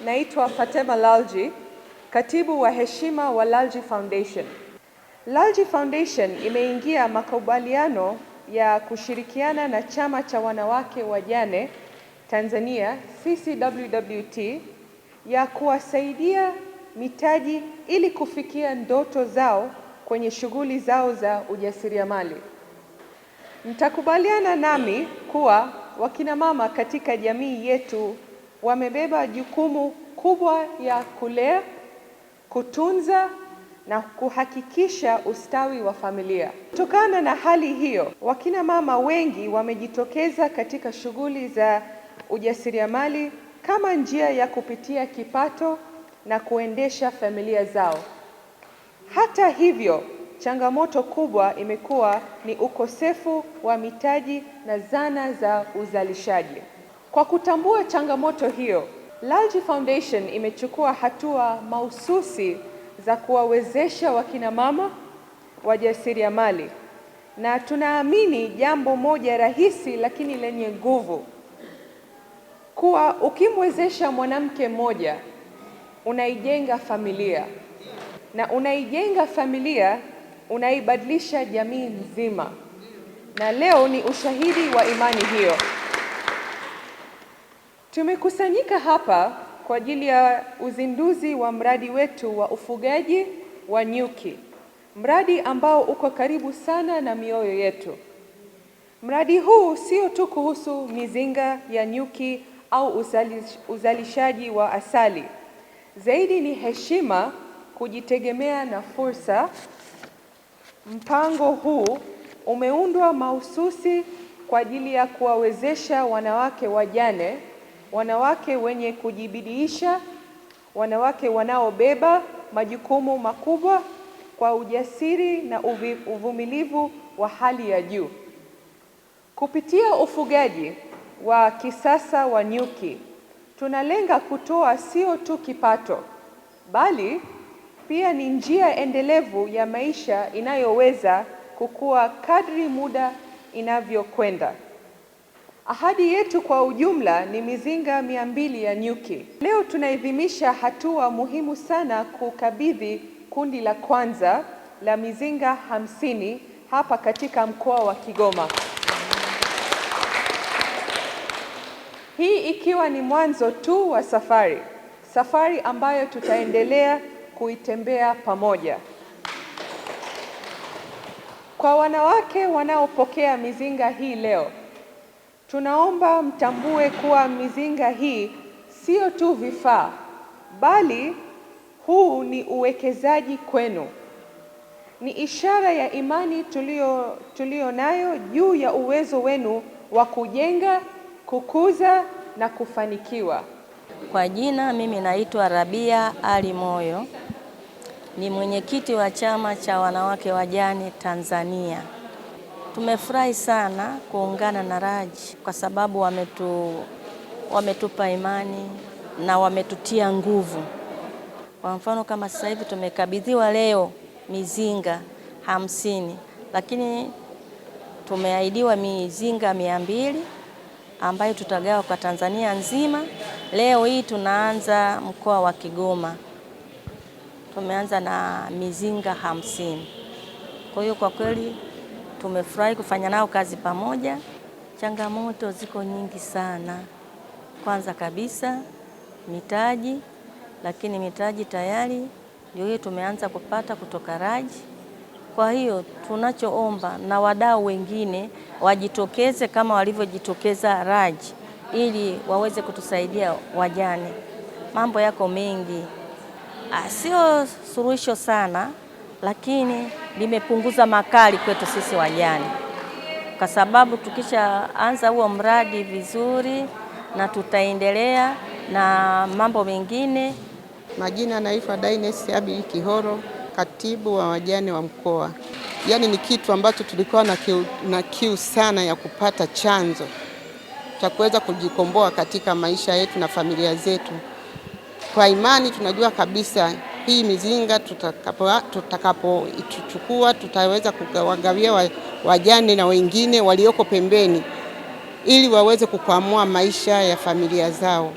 naitwa Fatema Lalji, katibu wa heshima wa Lalji Foundation. Lalji Foundation imeingia makubaliano ya kushirikiana na Chama cha Wanawake Wajane Tanzania CCWWT ya kuwasaidia mitaji ili kufikia ndoto zao kwenye shughuli zao za ujasiriamali. Mtakubaliana nami kuwa wakina mama katika jamii yetu wamebeba jukumu kubwa ya kulea, kutunza na kuhakikisha ustawi wa familia. Kutokana na hali hiyo, wakina mama wengi wamejitokeza katika shughuli za ujasiriamali kama njia ya kupitia kipato na kuendesha familia zao. Hata hivyo, changamoto kubwa imekuwa ni ukosefu wa mitaji na zana za uzalishaji. Kwa kutambua changamoto hiyo, Lalji Foundation imechukua hatua mahususi za kuwawezesha wakina mama wajasiriamali, na tunaamini jambo moja rahisi lakini lenye nguvu, kuwa ukimwezesha mwanamke mmoja unaijenga familia, na unaijenga familia unaibadilisha jamii nzima, na leo ni ushahidi wa imani hiyo. Tumekusanyika hapa kwa ajili ya uzinduzi wa mradi wetu wa ufugaji wa nyuki, mradi ambao uko karibu sana na mioyo yetu. Mradi huu sio tu kuhusu mizinga ya nyuki au uzalishaji wa asali. Zaidi ni heshima, kujitegemea na fursa. Mpango huu umeundwa mahususi kwa ajili ya kuwawezesha wanawake wajane, wanawake wenye kujibidiisha, wanawake wanaobeba majukumu makubwa kwa ujasiri na uvumilivu wa hali ya juu. Kupitia ufugaji wa kisasa wa nyuki, tunalenga kutoa sio tu kipato, bali pia ni njia endelevu ya maisha inayoweza kukua kadri muda inavyokwenda. Ahadi yetu kwa ujumla ni mizinga 200 ya nyuki. Leo tunaadhimisha hatua muhimu sana kukabidhi kundi la kwanza la mizinga 50 hapa katika mkoa wa Kigoma. Hii ikiwa ni mwanzo tu wa safari ambayo tutaendelea kuitembea pamoja. Kwa wanawake wanaopokea mizinga hii leo, tunaomba mtambue kuwa mizinga hii sio tu vifaa, bali huu ni uwekezaji kwenu. Ni ishara ya imani tulio nayo juu ya uwezo wenu wa kujenga, kukuza na kufanikiwa. Kwa jina mimi naitwa Rabia Ali Moyo, ni mwenyekiti wa Chama cha Wanawake Wajane Tanzania. Tumefurahi sana kuungana na Lalji kwa sababu wametupa imani na wametutia nguvu. Kwa mfano kama sasa hivi tumekabidhiwa leo mizinga 50, lakini tumeahidiwa mizinga 200 ambayo tutagawa kwa Tanzania nzima. Leo hii tunaanza mkoa wa Kigoma. Tumeanza na mizinga 50. Kwa hiyo kwa kweli tumefurahi kufanya nao kazi pamoja. Changamoto ziko nyingi sana. Kwanza kabisa mitaji, lakini mitaji tayari ndio hiyo tumeanza kupata kutoka Lalji. Kwa hiyo tunachoomba na wadau wengine wajitokeze kama walivyojitokeza Lalji ili waweze kutusaidia wajane. Mambo yako mengi, sio suluhisho sana, lakini limepunguza makali kwetu sisi wajane, kwa sababu tukishaanza huo mradi vizuri na tutaendelea na mambo mengine. Majina naitwa Daines Abi Kihoro, katibu wa wajane wa mkoa. Yaani ni kitu ambacho tulikuwa na kiu sana ya kupata chanzo cha kuweza kujikomboa katika maisha yetu na familia zetu. Kwa imani tunajua kabisa hii mizinga tutakapoichukua tutaweza kuwagawia wajane na wengine walioko pembeni ili waweze kukwamua maisha ya familia zao.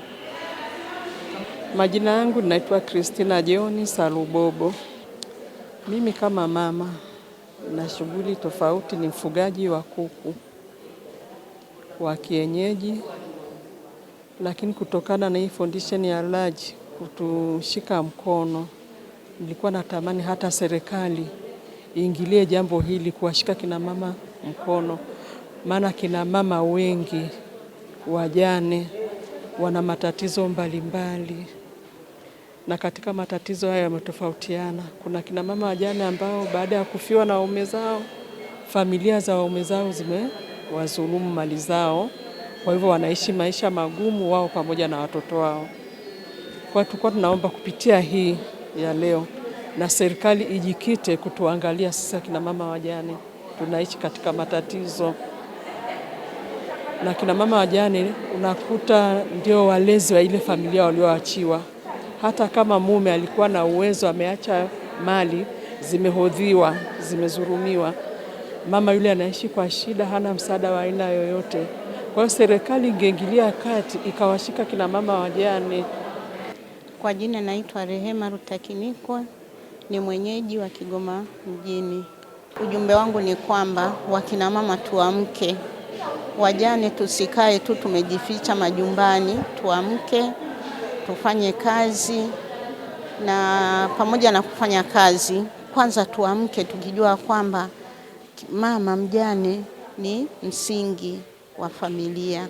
Majina yangu naitwa Christina John Salubobo. Mimi kama mama na shughuli tofauti, ni mfugaji wa kuku wa kienyeji, lakini kutokana na hii foundation ya Lodge kutushika mkono, nilikuwa natamani hata serikali iingilie jambo hili, kuwashika kina mama mkono, maana kina mama wengi wajane wana matatizo mbalimbali, na katika matatizo haya yametofautiana. Kuna kina mama wajane ambao baada ya kufiwa na waume zao, familia za waume zao zimewazulumu mali zao, kwa hivyo wanaishi maisha magumu wao pamoja na watoto wao. Kwa tulikuwa tunaomba kupitia hii ya leo, na serikali ijikite kutuangalia sisi kina mama wajane tunaishi katika matatizo. Na kina mama wajane unakuta ndio walezi wa ile familia walioachiwa. Hata kama mume alikuwa na uwezo, ameacha mali, zimehodhiwa, zimezurumiwa, mama yule anaishi kwa shida, hana msaada wa aina yoyote. Kwa hiyo serikali ingeingilia kati, ikawashika kina mama wajane. Kwa jina naitwa Rehema Rutakinikwa, ni mwenyeji wa Kigoma mjini. Ujumbe wangu ni kwamba wakina mama tuamke, wajane tusikae tu tumejificha majumbani, tuamke tufanye kazi. Na pamoja na kufanya kazi, kwanza tuamke tukijua kwamba mama mjane ni msingi wa familia.